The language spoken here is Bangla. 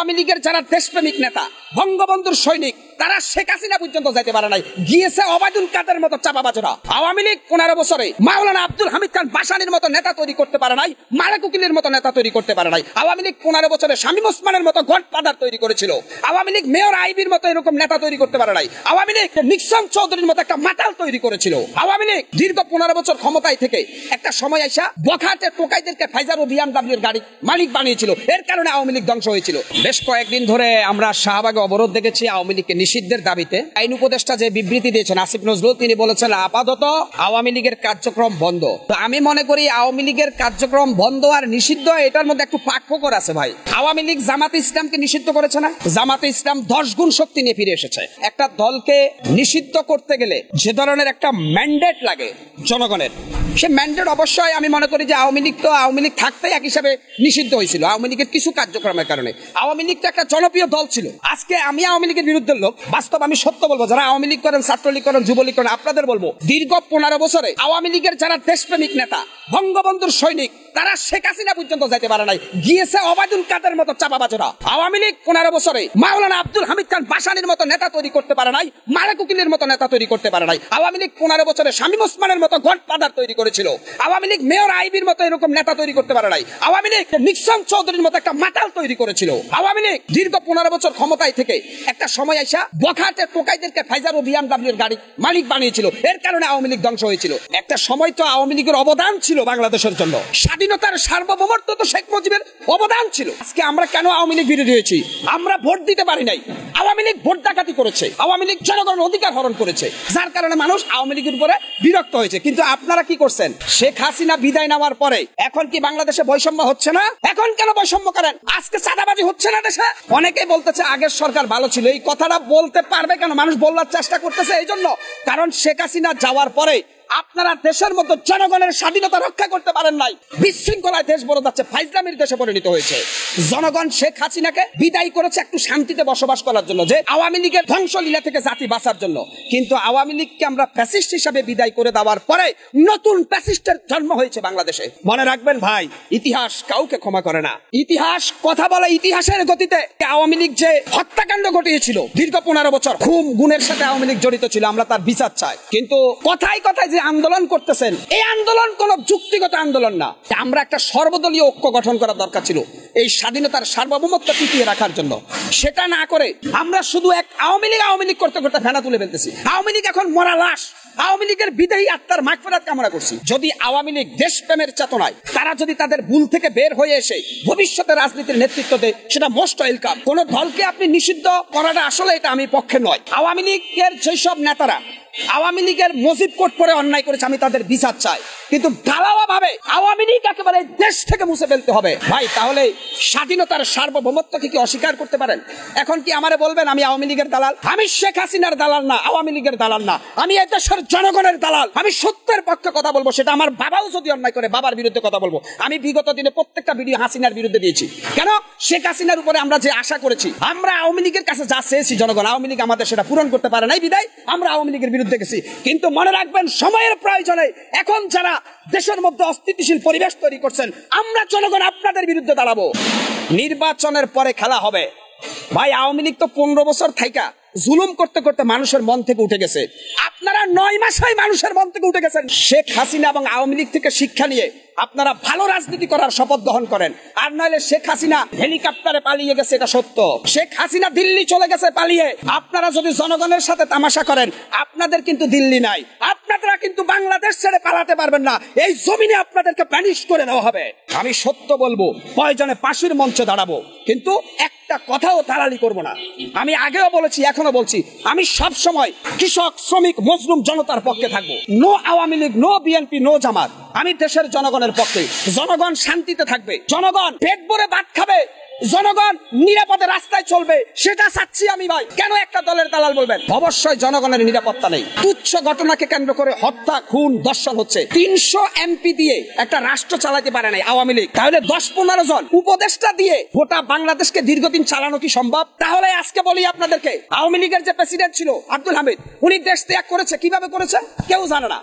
আওয়ামী লীগের যারা দেশপ্রেমিক নেতা, বঙ্গবন্ধুর সৈনিক, তারা শেখ হাসিনা পর্যন্ত যাইতে পারে নাই, গিয়েছে ওবায়দুল কাদের মতো চাপাবাজরা। আওয়ামী লীগ 15 বছরে মাওলানা আব্দুল হামিদ খান ভাসানীর মতো নেতা তৈরি করতে পারে নাই, মালেক উকিলের মতো নেতা তৈরি করতে পারে নাই। আওয়ামী লীগ 15 বছরে শামীম ওসমানের মতো গডফাদার তৈরি করেছিল। আওয়ামী লীগ মেয়র আইবির মতো এরকম নেতা তৈরি করতে পারে নাই। আওয়ামী লীগ নিক্সন চৌধুরীর মতো একটা মাতাল তৈরি করেছিল। আওয়ামী লীগ দীর্ঘ 15 বছর ক্ষমতায় থেকে একটা সময় আইসা বখাটে টোকাইদেরকে ফাইজার ও বিএমডব্লিউর গাড়ি মালিক বানিয়েছিল। এর কারণে আওয়ামী লীগ ধ্বংস হয়েছিল। বেশ কয়েকদিন ধরে আমরা শাহবাগে অবরোধ দেখেছি আওয়ামী লীগকে নিষিদ্ধের দাবিতে। আইন উপদেষ্টা যে বিবৃতি দিয়েছেন আসিফ নজরুল, তিনি বলেছেন আপাতত আওয়ামী লীগের কার্যক্রম বন্ধ। তো আমি মনে করি আওয়ামী লীগের কার্যক্রম বন্ধ আর নিষিদ্ধ এটার মধ্যে একটু পার্থক্য আছে ভাই। আওয়ামী লীগ জামাতে ইসলামকে নিষিদ্ধ করেছে না? জামাতে ইসলাম 10 গুণ শক্তি নিয়ে ফিরে এসেছে। একটা দলকে নিষিদ্ধ করতে গেলে যে ধরনের একটা ম্যান্ডেট লাগে জনগণের, সে ম্যান্ডেট অবশ্যই আমি মনে করি যে আওয়ামী লীগ থাকতেই এক হিসাবে নিষিদ্ধ হয়েছিল আওয়ামী লীগের কিছু কার্যক্রমের কারণে। আওয়ামী লীগ তো একটা জনপ্রিয় দল ছিল। আজকে আমি আওয়ামী লীগের বিরুদ্ধে লোক, বাস্তব আমি সত্য বলবো, যারা আওয়ামী লীগ করেন, ছাত্রলীগ করেন, যুবলীগ করেন, আপনাদের বলবো দীর্ঘ 15 বছরে আওয়ামী লীগের যারা দেশপ্রেমিক নেতা, বঙ্গবন্ধুর সৈনিক, তারা শেখ হাসিনা পর্যন্ত যাইতে পারে নাই, গিয়েছে ওবায়দুল কাদের মতো চাপাবাজরা। আওয়ামী লীগ 15 বছরে মাওলানা আব্দুল হামিদ খান ভাসানীর মতো নেতা তৈরি করতে পারে নাই, মালেক উকিলের মতো নেতা তৈরি করতে পারে নাই। আওয়ামী লীগ 15 বছরে শামীম ওসমানের মতো গডফাদার তৈরি করেছিল। আওয়ামী লীগ মেয়র আইবির মতো এরকম নেতা তৈরি করতে পারে নাই। আওয়ামী লীগ নিক্সন চৌধুরীর মতো একটা মাতাল তৈরি করেছিল। আওয়ামী লীগ দীর্ঘ 15 বছর ক্ষমতায় থেকে একটা সময় আইসা বখাটে টোকাইদেরকে ফাইজার ও বিএমডব্লিউর গাড়ি মালিক বানিয়েছিল। এর কারণে আওয়ামী লীগ ধ্বংস হয়েছিল। একটা সময় তো আওয়ামী লীগের অবদান ছিল বাংলাদেশের জন্য, স্বাধীনতার সার্বভৌমত্ব তো শেখ মুজিবের অবদান ছিল। আজকে আমরা কেন আওয়ামী লীগ বিরোধী হয়েছি? আমরা ভোট দিতে পারি নাই। আওয়ামী লীগ ভোট ডাকাতি করেছে, আওয়ামী লীগ জনগণের অধিকার হরণ করেছে, যার কারণে মানুষ আওয়ামী লীগের উপরে বিরক্ত হয়েছে। কিন্তু আপনারা কি করছেন? শেখ হাসিনা বিদায় নেওয়ার পরে এখন কি বাংলাদেশে বৈষম্য হচ্ছে না? এখন কেন বৈষম্য করেন? আজকে চাঁদাবাজি হচ্ছে না দেশে? অনেকেই বলতেছে আগের সরকার ভালো ছিল। এই কথাটা বলতে পারবে কেন? মানুষ বলার চেষ্টা করতেছে এই জন্য, কারণ শেখ হাসিনা যাওয়ার পরে আপনারা দেশের মধ্যে জনগণের স্বাধীনতা রক্ষা করতে পারেন নাই। বিশৃঙ্খলায় দেশ বড় যাচ্ছে, ফাইজলামির দেশে পরিণত হয়েছে। জনগণ শেখ হাসিনাকে বিদায় করেছে একটু শান্তিতে বসবাস করার জন্য, যে আওয়ামী লীগের ধ্বংসলীলা থেকে জাতি বাঁচার জন্য। কিন্তু আওয়ামী লীগকে আমরা ফ্যাসিস্ট হিসাবে বিদায় করে দেওয়ার পরে নতুন ফ্যাসিস্টের জন্ম হয়েছে বাংলাদেশে। মনে রাখবেন ভাই, ইতিহাস কাউকে ক্ষমা করে না। ইতিহাস কথা বলে ইতিহাসের গতিতে। আওয়ামী লীগ যে হত্যাকাণ্ড ঘটিয়েছিল দীর্ঘ 15 বছর, খুন গুণের সাথে আওয়ামী লীগ জড়িত ছিল, আমরা তার বিচার চাই। কিন্তু কথায় কথায় যে আন্দোলন করতেছেন, এই আন্দোলন কোন যুক্তিগত আন্দোলন না। আমরা একটা সর্বদলীয় ঐক্য গঠন করার দরকার ছিল এই স্বাধীনতার সার্বভৌমত্ব টিকিয়ে রাখার জন্য। সেটা না করে আমরা শুধু এক আওয়ামী লীগ করতে করতে ফেনা তুলে ফেলতেছি। আওয়ামী লীগ এখন মরা লাশ। আওয়ামী লীগের বিদেহী আত্মার মাগফিরাত কামনা করছি। যদি আওয়ামী লীগ দেশপ্রেমের চেতনায় তারা যদি তাদের ভুল থেকে বের হয়ে এসে ভবিষ্যতে রাজনীতির নেতৃত্ব দেয়, সেটা মোস্ট ওয়েলকাম। কোন দলকে আপনি নিষিদ্ধ করাটা আসলে এটা আমি পক্ষে নয়। আওয়ামী লীগের যেসব নেতারা আওয়ামী লীগের মজিব কোড পরে অন্যায় করেছে, আমি তাদের বিচার চাই। কিন্তু ঢালাওয়া ভাবে আওয়ামী লীগ একেবারে দেশ থেকে মুছে ফেলতে হবে ভাই। তাহলে স্বাধীনতার সার্বভৌমত্বকে কি অস্বীকার করতে পারেন? এখন কি আমারে বলবেন আমি আওয়ামী লীগের দালাল? আমি শেখ হাসিনার দালাল না, আওয়ামী লীগের দালাল না, আমি এই দেশের জনগণের দালাল। আমি সত্যের পক্ষে কথা বলবো। সেটা আমার বাবাও যদি অন্যায় করে, বাবার বিরুদ্ধে কথা বলবো। আমি বিগত দিনে প্রত্যেকটা ভিডিও হাসিনার বিরুদ্ধে দিয়েছি। কেন? শেখ হাসিনার উপরে আমরা যে আশা করেছি, আমরা আওয়ামী লীগের কাছে যা চেয়েছি জনগণ, আওয়ামী লীগ আমাদের সেটা পূরণ করতে পারে নাই, বিদায় আমরা আওয়ামী লীগের বিরুদ্ধে গেছি। কিন্তু মনে রাখবেন, সময়ের প্রয়োজনে এখন যারা দেশের মধ্যে অস্থিতিশীল পরিবেশ তৈরি করছেন, আমরা জনগণ আপনাদের বিরুদ্ধে দাঁড়াবো। নির্বাচনের পরে খেলা হবে ভাই। আওয়ামী লীগ তো 15 বছর থাইকা জুলুম করতে করতে মানুষের মন থেকে উঠে গেছে। আপনারা 9 মাসেই মানুষের মন থেকে উঠে গেছেন। শেখ হাসিনা এবং আওয়ামী লীগ থেকে শিক্ষা নিয়ে আপনারা ভালো রাজনীতি করার শপথ গ্রহণ করেন। আর নইলে শেখ হাসিনা হেলিকপ্টারে পালিয়ে গেছে, এটা সত্য। শেখ হাসিনা দিল্লি চলে গেছে পালিয়ে। আপনারা যদি জনগণের সাথে তামাশা করেন, আপনাদের কিন্তু দিল্লি নাই, আপনারা কিন্তু বাংলাদেশ ছেড়ে পালাতে পারবেন না। এই জমিনে আপনাদেরকে ব্যানিশ করে দেওয়া হবে। আমি সত্য বলবো, প্রয়োজনে ফাঁসির মঞ্চে দাঁড়াবো, কিন্তু একটা কথাও দালালি করবো না। আমি আগেও বলেছি, এখনো বলছি, আমি সব সময় কৃষক, শ্রমিক, মজলুম জনতার পক্ষে থাকবো। No Awami League, no BNP, no Jamaat. আমি দেশের জনগণের পক্ষে। জনগণ শান্তিতে থাকবে, জনগণ পেট ভরে ভাত খাবে, জনগণ নিরাপদে রাস্তায় চলবে, সেটা চাচ্ছি আমি ভাই। কেন একটা দলের দালাল বলবেন? অবশ্যই জনগণের নিরাপত্তা নেই। তুচ্ছ ঘটনাকে কেন্দ্র করে হত্যা, খুন, দর্শন হচ্ছে। 300 এমপি দিয়ে একটা রাষ্ট্র চালাতে পারে নাই আওয়ামী লীগ। তাহলে 10-15 জন উপদেষ্টা দিয়ে গোটা বাংলাদেশকে দীর্ঘদিন চালানো কি সম্ভব? তাহলে আজকে বলি আপনাদেরকে, আওয়ামী লীগের যে প্রেসিডেন্ট ছিল আব্দুল হামিদ, উনি দেশ ত্যাগ করেছে। কিভাবে করেছে কেউ জানে না।